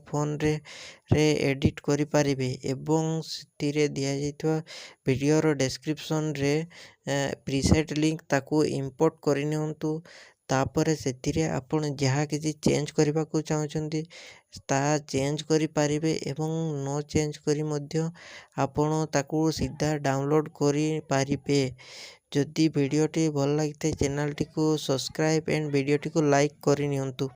ଫୋନ୍ରେ ଏଡ଼ିଟ୍ କରିପାରିବେ ଏବଂ ସେଥିରେ ଦିଆଯାଇଥିବା ଭିଡ଼ିଓର ଡେସ୍କ୍ରିପସନ୍ରେ ପ୍ରିସେଟ୍ ଲିଙ୍କ୍ ତାକୁ ଇମ୍ପୋର୍ଟ କରିନିଅନ୍ତୁ। ତାପରେ ସେଥିରେ ଆପଣ ଯାହା କିଛି ଚେଞ୍ଜ କରିବାକୁ ଚାହୁଁଛନ୍ତି ତାହା ଚେଞ୍ଜ କରିପାରିବେ ଏବଂ ନ ଚେଞ୍ଜ କରି ମଧ୍ୟ ଆପଣ ତାକୁ ସିଧା ଡାଉନଲୋଡ଼୍ କରିପାରିବେ। ଯଦି ଭିଡ଼ିଓଟି ଭଲ ଲାଗିଥାଏ ଚ୍ୟାନେଲଟିକୁ ସବସ୍କ୍ରାଇବ୍ ଆଣ୍ଡ ଭିଡ଼ିଓଟିକୁ ଲାଇକ୍ କରିନିଅନ୍ତୁ।